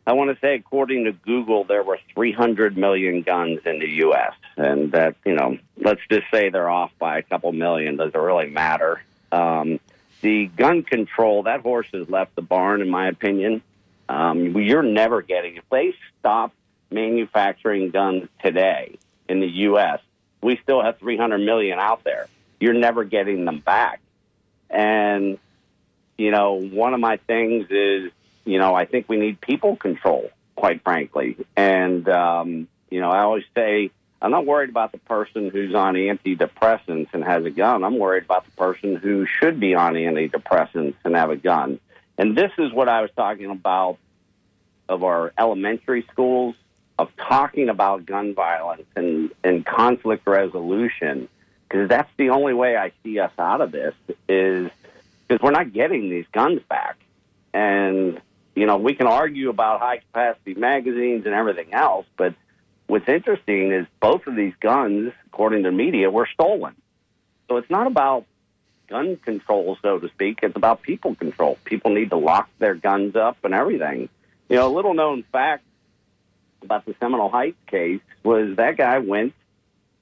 Speaker 6: I want to say, according to Google, there were 300 million guns in the U.S., and that, let's just say they're off by a couple million. Does it really matter? The gun control, that horse has left the barn, in my opinion. You're never getting, if they stop manufacturing guns today in the U.S., we still have 300 million out there. You're never getting them back. And, one of my things is, I think we need people control, quite frankly. And, I always say, I'm not worried about the person who's on antidepressants and has a gun. I'm worried about the person who should be on antidepressants and have a gun. And this is what I was talking about of our elementary schools, of talking about gun violence and conflict resolution, because that's the only way I see us out of this, is because we're not getting these guns back. And, we can argue about high-capacity magazines and everything else, but what's interesting is both of these guns, according to the media, were stolen. So it's not about gun control, so to speak. It's about people control. People need to lock their guns up and everything. A little-known fact about the Seminole Heights case was that guy went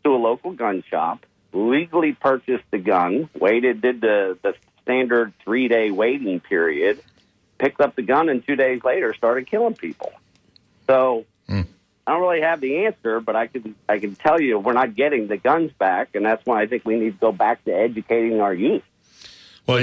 Speaker 6: to a local gun shop, legally purchased the gun, did the standard 3-day waiting period, picked up the gun, and 2 days later started killing people. So I don't really have the answer, but I can tell you we're not getting the guns back, and that's why I think we need to go back to educating our youth.
Speaker 4: Well,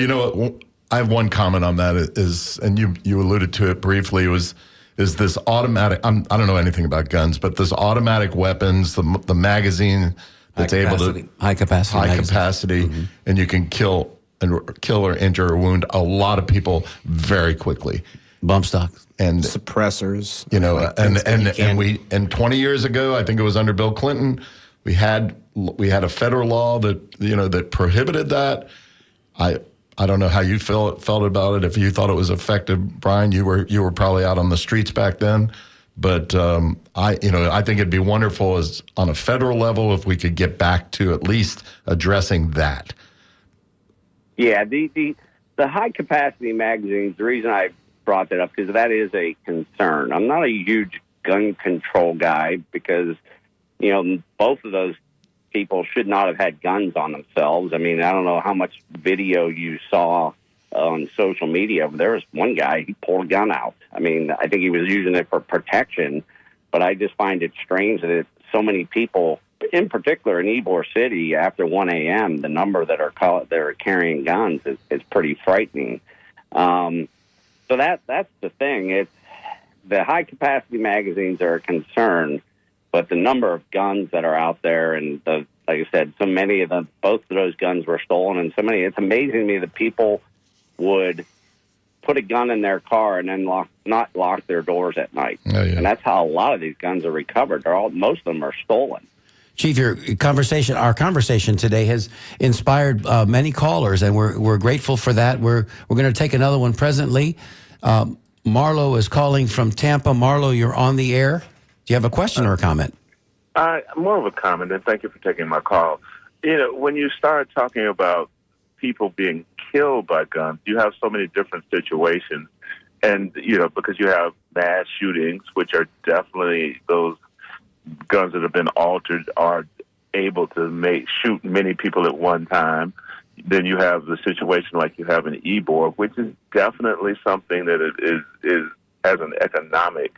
Speaker 4: I have one comment on that is, and you alluded to it briefly, is this automatic, I don't know anything about guns, but this automatic weapons, the magazine that's able to high capacity, mm-hmm. and you can kill or injure or wound a lot of people very quickly.
Speaker 3: Bump stocks
Speaker 5: and suppressors,
Speaker 4: and 20 years ago, I think it was under Bill Clinton, we had a federal law that that prohibited that. I don't know how you felt about it. If you thought it was effective, Brian, you were probably out on the streets back then. But I think it'd be wonderful as on a federal level if we could get back to at least addressing that.
Speaker 6: Yeah, the high capacity magazines. The reason I brought that up because that is a concern. I'm not a huge gun control guy because both of those people should not have had guns on themselves. I mean, I don't know how much video you saw on social media. There was one guy, he pulled a gun out. I mean, I think he was using it for protection, but I just find it strange that so many people, in particular in Ybor City, after 1 a.m., the number that are carrying guns is pretty frightening. So that's the thing. It's the high-capacity magazines are a concern, but the number of guns that are out there, and like I said, so many of them, both of those guns were stolen, and so many. It's amazing to me that people would put a gun in their car and then not lock their doors at night. Oh, yeah. And that's how a lot of these guns are recovered. Most of them are stolen.
Speaker 3: Chief, our conversation today has inspired many callers, and we're grateful for that. We're going to take another one presently. Marlo is calling from Tampa. Marlo, you're on the air. Do you have a question or a comment?
Speaker 10: More of a comment, and thank you for taking my call. When you start talking about people being killed by guns, you have so many different situations. And, because you have mass shootings, which are definitely those guns that have been altered are able to shoot many people at one time. Then you have the situation like you have in Ybor, which is definitely something that has an economic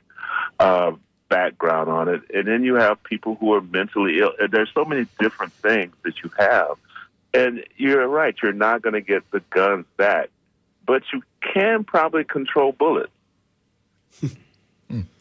Speaker 10: background on it. And then you have people who are mentally ill. And there's so many different things that you have. And you're right, you're not going to get the guns back, but you can probably control bullets.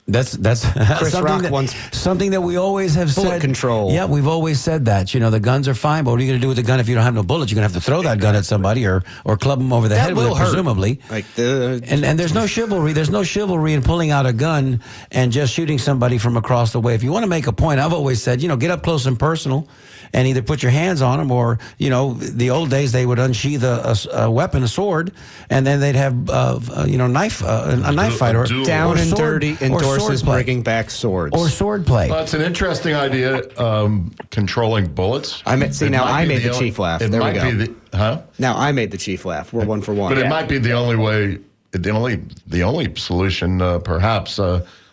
Speaker 3: That's
Speaker 5: Chris Rock wants
Speaker 3: something that we always have
Speaker 5: bullet
Speaker 3: said.
Speaker 5: control.
Speaker 3: Yeah, we've always said that. You know, the guns are fine, but what are you going to do with the gun if you don't have no bullets? You're going to have to throw that gun at somebody or club them over the head with it, presumably. And there's no chivalry. There's no chivalry in pulling out a gun and just shooting somebody from across the way. If you want to make a point, I've always said, get up close and personal and either put your hands on them or, the old days they would unsheath a weapon, a sword, and then they'd have, a knife fight or
Speaker 5: Down and
Speaker 3: sword,
Speaker 5: Dirty endorses bringing back swords.
Speaker 3: Or sword play.
Speaker 4: Well, it's an interesting idea, controlling bullets.
Speaker 5: I made the chief laugh. There we go. Now I made the chief laugh. We're 1 for 1.
Speaker 4: But it might be the only way, the only solution, perhaps.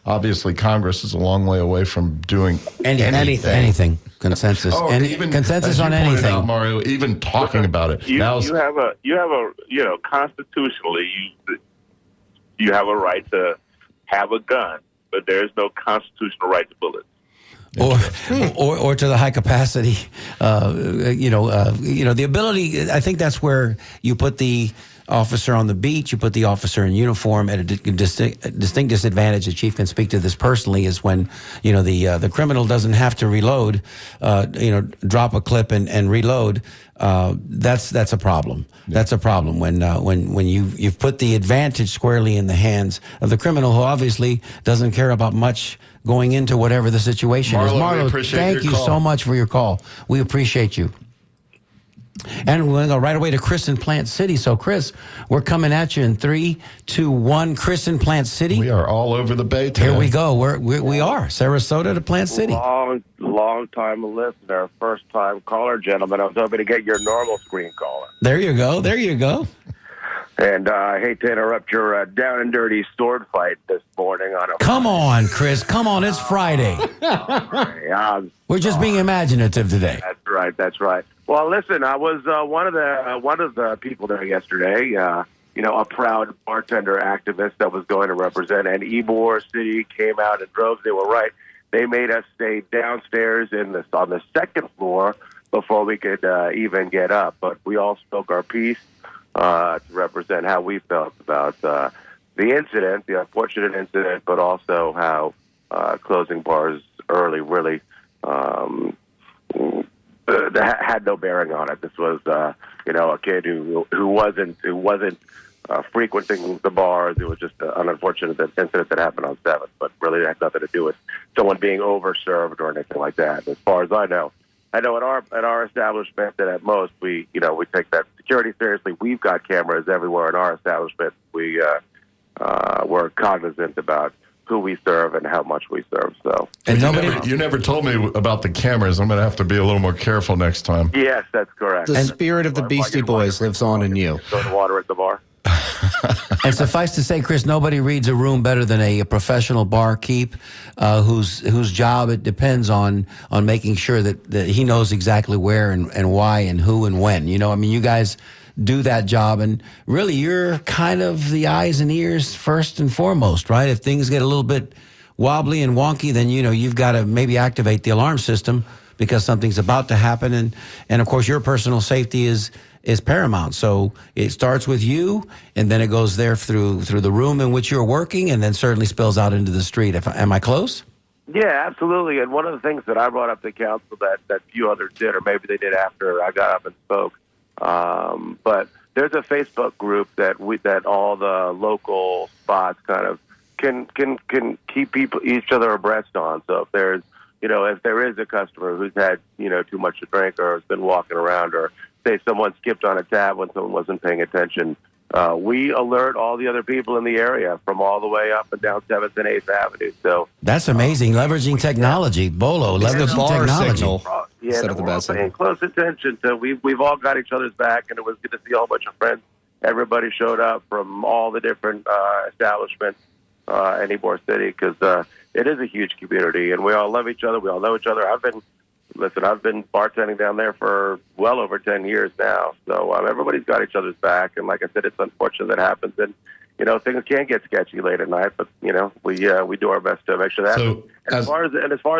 Speaker 4: Obviously, Congress is a long way away from doing
Speaker 3: anything. Consensus. Consensus on anything.
Speaker 4: Out, Mario, even talking about it.
Speaker 10: You have a constitutionally, you have a right to have a gun, but there's no constitutional right to bullets.
Speaker 3: Or to the high capacity, the ability. I think that's where you put the officer on the beat, you put the officer in uniform at a distinct disadvantage. The chief can speak to this personally. Is when the criminal doesn't have to reload, drop a clip and reload. That's a problem. That's a problem when you've put the advantage squarely in the hands of the criminal, who obviously doesn't care about much going into whatever the situation is. Marlo, thank you so much for your call. We appreciate you. And we're going to go right away to Chris in Plant City. So, Chris, we're coming at you in 3, 2, 1. Chris in Plant City.
Speaker 4: We are all over the Bay today.
Speaker 3: Here we go. We are. Sarasota to Plant City.
Speaker 11: Long time listener, first time caller, gentlemen. I was hoping to get your normal screen caller.
Speaker 3: There you go.
Speaker 11: And I hate to interrupt your down and dirty sword fight this morning on a
Speaker 3: Come on, Chris. Come on. It's Friday. We're just being imaginative today.
Speaker 11: That's right. Well, listen, I was one of the people there yesterday. A proud bartender activist that was going to represent, and Ybor City came out in droves. They were right. They made us stay downstairs on the second floor before we could even get up. But we all spoke our piece to represent how we felt about the incident, the unfortunate incident, but also how closing bars early really had no bearing on it. This was, a kid who wasn't frequenting the bars. It was just an unfortunate incident that happened on 7th, but really had nothing to do with someone being overserved or anything like that. As far as I know at our establishment that at most we take that security seriously. We've got cameras everywhere in our establishment. We're cognizant about who we serve and how much we serve. So,
Speaker 4: and you never told me about the cameras. I'm going to have to be a little more careful next time.
Speaker 11: Yes, that's correct.
Speaker 5: The spirit of the Beastie Boys lives on in you.
Speaker 11: Throw the water at the bar.
Speaker 3: And suffice to say, Chris, nobody reads a room better than a professional barkeep whose job it depends on making sure that he knows exactly where and why and who and when. You guys do that job, and really you're kind of the eyes and ears first and foremost, right? If things get a little bit wobbly and wonky, then you've got to maybe activate the alarm system because something's about to happen, and of course your personal safety is paramount. So it starts with you, and then it goes there through the room in which you're working, and then certainly spills out into the street. Am I close?
Speaker 11: Yeah, absolutely. And one of the things that I brought up to council that few others did, or maybe they did after I got up and spoke. But there's a Facebook group that all the local spots kind of can keep each other abreast on. So if there's if there is a customer who's had too much to drink or has been walking around, or say someone skipped on a tab when someone wasn't paying attention, we alert all the other people in the area from all the way up and down 7th and 8th Avenue. So
Speaker 3: that's amazing. Leveraging technology, Bolo. Leveraging technology.
Speaker 11: Yeah, we're all paying close attention to. We've all got each other's back, and it was good to see a whole bunch of friends. Everybody showed up from all the different establishments in Ybor City because it is a huge community, and we all love each other. We all know each other. I've been bartending down there for well over 10 years now, so everybody's got each other's back. And like I said, it's unfortunate that happens, and things can get sketchy late at night, but we do our best to make sure that. So, as far as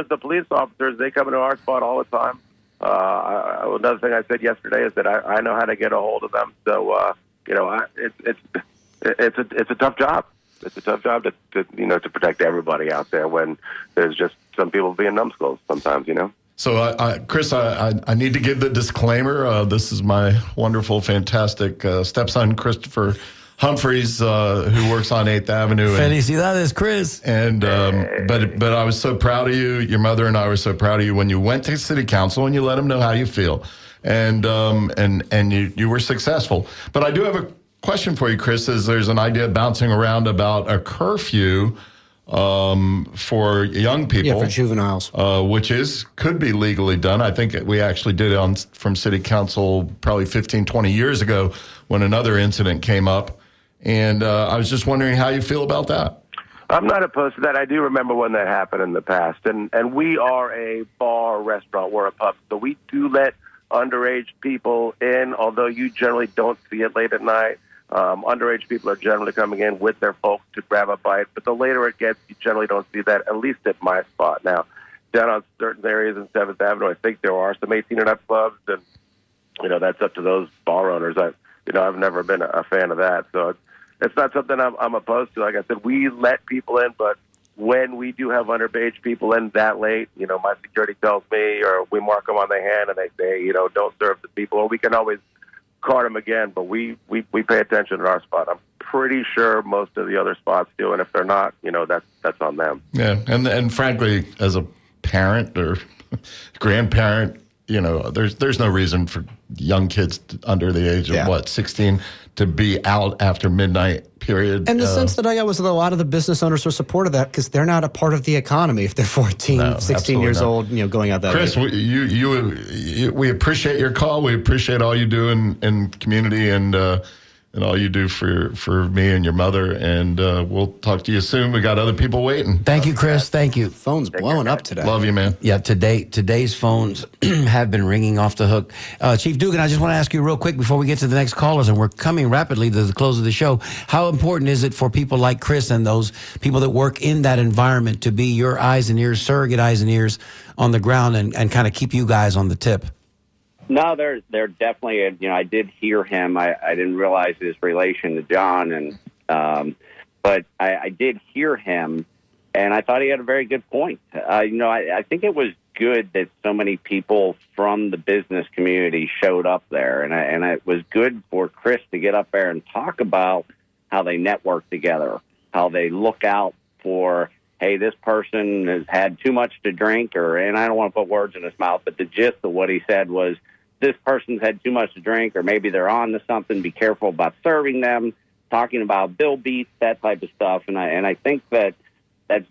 Speaker 11: the police officers, they come into our spot all the time. Another thing I said yesterday is that I know how to get a hold of them. So it's a tough job. It's a tough job to protect everybody out there when there's just some people being numbskulls sometimes,
Speaker 4: So, Chris, I need to give the disclaimer. This is my wonderful, fantastic stepson, Christopher Humphreys, who works on 8th Avenue.
Speaker 3: Felicidades, Chris.
Speaker 4: And but I was so proud of you. Your mother and I were so proud of you when you went to city council and you let them know how you feel, and you were successful. But I do have a question for you, Chris. Is there's an idea bouncing around about a curfew for young people,
Speaker 5: yeah, for juveniles,
Speaker 4: which could be legally done. I think we actually did it from city council probably 15, 20 years ago when another incident came up. And I was just wondering how you feel about that.
Speaker 11: I'm not opposed to that. I do remember when that happened in the past. And we are a bar restaurant. We're a pub. So we do let underage people in, although you generally don't see it late at night. Underage people are generally coming in with their folks to grab a bite. But the later it gets, you generally don't see that, at least at my spot. Now, down on certain areas in 7th Avenue, I think there are some 18 and up clubs. And, that's up to those bar owners. I've never been a fan of that. So it's not something I'm opposed to. Like I said, we let people in, but when we do have underage people in that late, my security tells me, or we mark them on the hand and they say, don't serve the people, or we can always card them again. But we pay attention at our spot. I'm pretty sure most of the other spots do, and if they're not, that's on them.
Speaker 4: Yeah, and frankly, as a parent or grandparent, there's no reason for young kids under the age of 16 to be out after midnight period.
Speaker 5: And the sense that I got was that a lot of the business owners were supportive of that because they're not a part of the economy if they're 14, 16 years old, going out that
Speaker 4: Chris, we appreciate your call. We appreciate all you do in community and all you do for me and your mother. And we'll talk to you soon. We got other people waiting.
Speaker 3: Thank you, Chris. Thank you.
Speaker 5: Phone's blowing up today.
Speaker 4: Love you, man.
Speaker 3: Yeah, today's phones have been ringing off the hook. Chief Dugan, I just want to ask you real quick before we get to the next callers, and we're coming rapidly to the close of the show. How important is it for people like Chris and those people that work in that environment to be your eyes and ears, surrogate eyes and ears on the ground and kind of keep you guys on the tip?
Speaker 6: No, they're definitely. I did hear him. I didn't realize his relation to John, and but I did hear him, and I thought he had a very good point. I think it was good that so many people from the business community showed up there, and it was good for Chris to get up there and talk about how they network together, how they look out for, hey, this person has had too much to drink, and I don't want to put words in his mouth, but the gist of what he said was, this person's had too much to drink, or maybe they're on to something, be careful about serving them, talking about bill beats, that type of stuff. And I think that's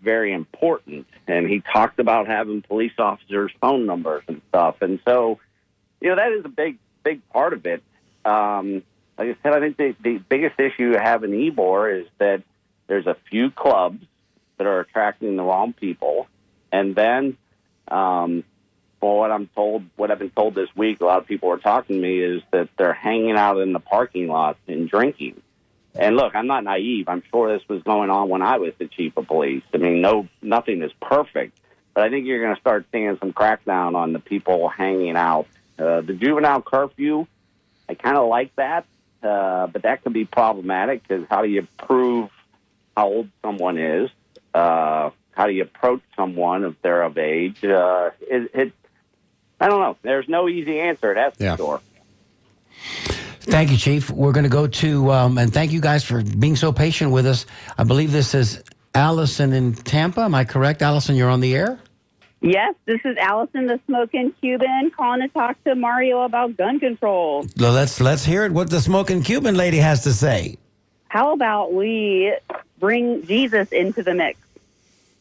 Speaker 6: very important. And he talked about having police officers' phone numbers and stuff. And so, that is a big part of it. Like I said, I think the biggest issue you have in Ybor is that there's a few clubs that are attracting the wrong people. And then, for what I've been told this week, a lot of people are talking to me, is that they're hanging out in the parking lots and drinking. And look, I'm not naive. I'm sure this was going on when I was the chief of police. I mean, nothing is perfect, but I think you're going to start seeing some crackdown on the people hanging out. The juvenile curfew, I kind of like that, but that could be problematic because how do you prove how old someone is? How do you approach someone if they're of age? I don't know. There's no easy answer, that's for sure.
Speaker 3: Thank you, Chief. We're going to go to, and thank you guys for being so patient with us. I believe this is Allison in Tampa. Am I correct? Allison, you're on the air?
Speaker 12: Yes, this is Allison, the Smoking Cuban, calling to talk to Mario about gun control.
Speaker 3: Well, let's hear it, what the Smoking Cuban lady has to say.
Speaker 12: How about we bring Jesus into the mix?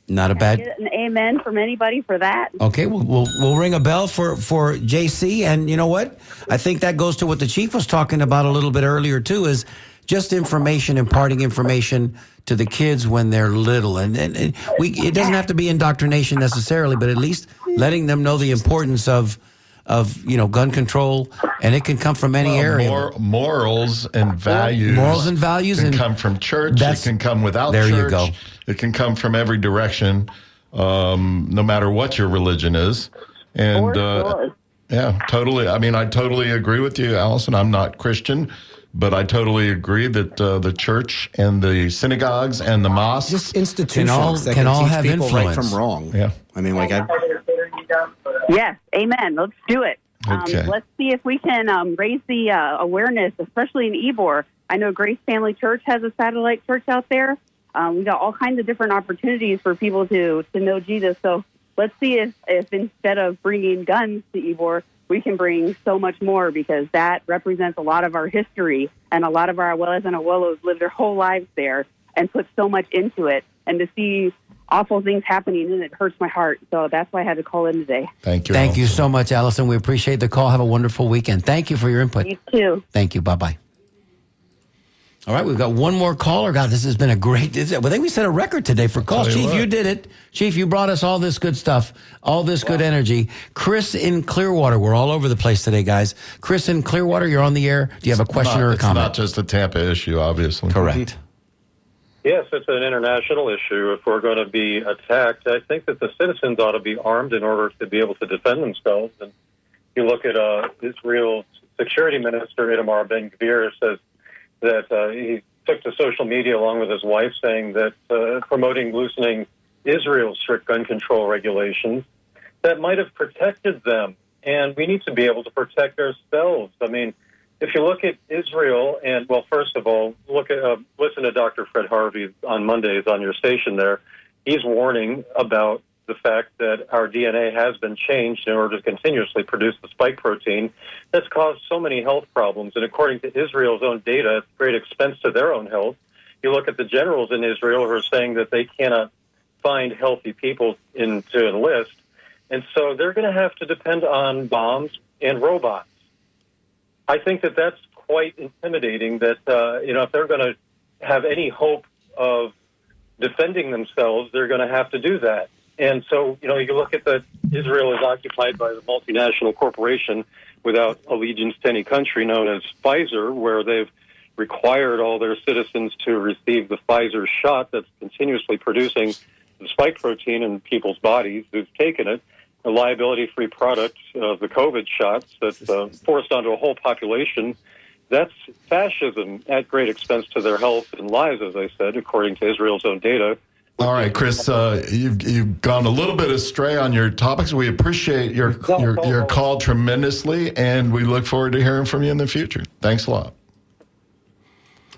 Speaker 3: Not a bad.
Speaker 12: Get an amen from anybody for that.
Speaker 3: Okay, we'll ring a bell for JC, and you know what? I think that goes to what the chief was talking about a little bit earlier too. Is just information, imparting information to the kids when they're little, and it doesn't have to be indoctrination necessarily, but at least letting them know the importance of gun control, and it can come from any area.
Speaker 4: Morals and values.
Speaker 3: Morals and values
Speaker 4: can come from church. It can come without church.
Speaker 3: There you go.
Speaker 4: It can come from every direction, no matter what your religion is. And yeah, totally. I mean, I totally agree with you, Allison. I'm not Christian, But I totally agree that the church and the synagogues and the mosques,
Speaker 5: just institutions
Speaker 3: can all
Speaker 5: teach
Speaker 3: have
Speaker 5: people
Speaker 3: influence.
Speaker 5: right from wrong.
Speaker 4: Yeah.
Speaker 5: I mean,
Speaker 12: Yes, amen. Let's do it.
Speaker 4: Okay.
Speaker 12: Let's see if we can raise the awareness, especially in Ybor. I know Grace Family Church has a satellite church out there. We got all kinds of different opportunities for people to know Jesus. So let's see if instead of bringing guns to Ybor, we can bring so much more, because that represents a lot of our history, and a lot of our abuelas and abuelos lived their whole lives there and put so much into it. And to see awful things happening, and it hurts my heart. So that's why I had to call in today.
Speaker 4: Thank you.
Speaker 3: Thank you so much, Allison. We appreciate the call. Have a wonderful weekend. Thank you for your input.
Speaker 12: You too.
Speaker 3: Thank you. Bye-bye. All right, we've got one more caller. God, this has been a great... I think we set a record today for calls. Chief, you did it. Chief, you brought us all this good stuff, all this good energy. Chris in Clearwater. We're all over the place today, guys. Chris in Clearwater, you're on the air. Do you have a question or a comment?
Speaker 4: It's not just a Tampa issue, obviously.
Speaker 3: Correct.
Speaker 13: Yes, it's an international issue. If we're going to be attacked, I think that the citizens ought to be armed in order to be able to defend themselves. And you look at Israel's security minister, Itamar Ben-Gvir, says that he took to social media along with his wife saying that promoting loosening Israel's strict gun control regulations that might have protected them. And we need to be able to protect ourselves. I mean, if you look at Israel, and, well, first of all, listen to Dr. Fred Harvey on Mondays on your station there. He's warning about the fact that our DNA has been changed in order to continuously produce the spike protein that's caused so many health problems. And according to Israel's own data, it's great expense to their own health. You look at the generals in Israel who are saying that they cannot find healthy people to enlist. And so they're going to have to depend on bombs and robots. I think that that's quite intimidating, that, if they're going to have any hope of defending themselves, they're going to have to do that. And so, you look at that Israel is occupied by the multinational corporation without allegiance to any country known as Pfizer, where they've required all their citizens to receive the Pfizer shot that's continuously producing the spike protein in people's bodies who've taken it, a liability-free product of the COVID shots that's forced onto a whole population. That's fascism at great expense to their health and lives, as I said, according to Israel's own data.
Speaker 4: All right, Chris, you've gone a little bit astray on your topics. We appreciate your call tremendously, and we look forward to hearing from you in the future. Thanks a lot.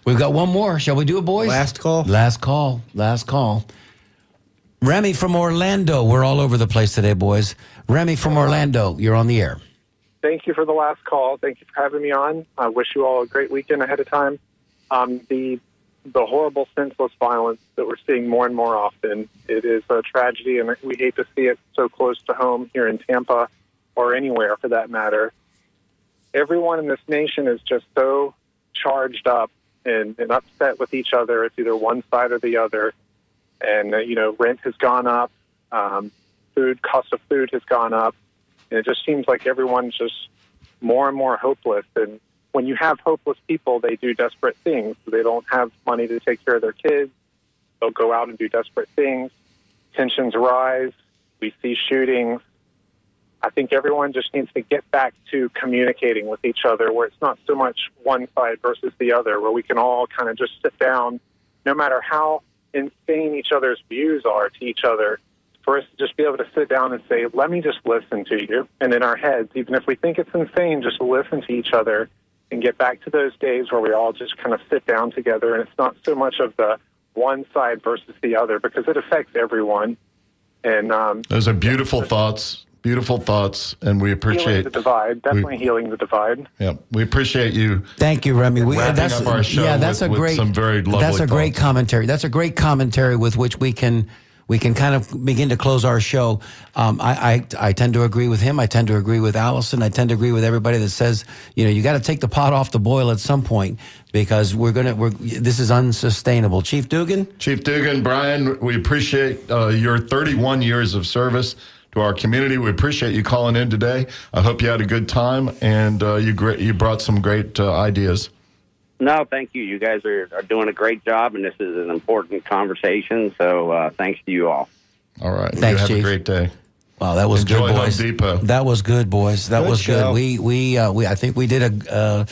Speaker 3: We've got one more. Shall we do it, boys?
Speaker 5: Last call.
Speaker 3: Last call. Remy from Orlando. We're all over the place today, boys. Remy from Orlando, you're on the air.
Speaker 14: Thank you for the last call. Thank you for having me on. I wish you all a great weekend ahead of time. The horrible, senseless violence that we're seeing more and more often, it is a tragedy, and we hate to see it so close to home here in Tampa or anywhere for that matter. Everyone in this nation is just so charged up and upset with each other. It's either one side or the other. And, rent has gone up, cost of food has gone up, and it just seems like everyone's just more and more hopeless. And when you have hopeless people, they do desperate things. They don't have money to take care of their kids. They'll go out and do desperate things. Tensions rise. We see shootings. I think everyone just needs to get back to communicating with each other, where it's not so much one side versus the other, where we can all kind of just sit down, no matter how insane each other's views are to each other, for us to just be able to sit down and say, let me just listen to you. And in our heads, even if we think it's insane, just listen to each other and get back to those days where we all just kind of sit down together. And it's not so much of the one side versus the other, because it affects everyone. And
Speaker 4: those are beautiful thoughts. Beautiful thoughts, and we appreciate
Speaker 14: healing the divide. Definitely healing the divide.
Speaker 4: Yeah, we appreciate you.
Speaker 3: Thank you, Remy.
Speaker 4: Wrapping up our show with some very lovely
Speaker 3: That's a great
Speaker 4: thoughts.
Speaker 3: commentary. That's a great commentary with which we can kind of begin to close our show. I tend to agree with him. I tend to agree with Allison. I tend to agree with everybody that says, you got to take the pot off the boil at some point, because this is unsustainable. Chief Dugan,
Speaker 4: Brian, we appreciate your 31 years of service to our community. We appreciate you calling in today. I hope you had a good time, and you brought some great ideas.
Speaker 6: No, thank you. You guys are doing a great job, and this is an important conversation, so thanks to you all.
Speaker 4: All right.
Speaker 3: Thanks,
Speaker 4: you have
Speaker 3: Chief.
Speaker 4: a great day.
Speaker 3: Wow, that was
Speaker 4: Enjoy
Speaker 3: good, boys.
Speaker 4: Home Depot.
Speaker 3: That was good, boys. That was
Speaker 5: show.
Speaker 3: good. We I think we did a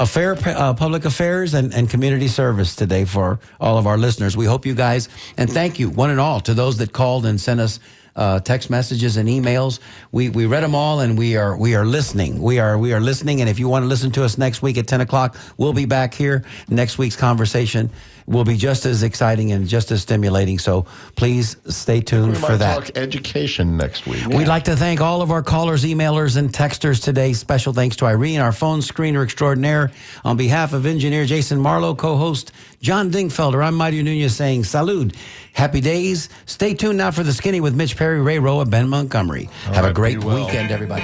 Speaker 3: fair public affairs and community service today for all of our listeners. We hope you guys, and thank you one and all to those that called and sent us text messages and emails. We read them all, and we are listening. We are listening. And if you want to listen to us next week at 10 o'clock, we'll be back here. Next week's conversation will be just as exciting and just as stimulating. So please stay tuned for that.
Speaker 4: Talk education next week.
Speaker 3: We'd like to thank all of our callers, emailers, and texters today. Special thanks to Irene, our phone screener extraordinaire. On behalf of engineer Jason Marlowe, co-host John Dingfelder, I'm Mario Nunez saying salud. Happy days. Stay tuned now for The Skinny with Mitch Perry, Ray Roa, Ben Montgomery. Have a great weekend, everybody.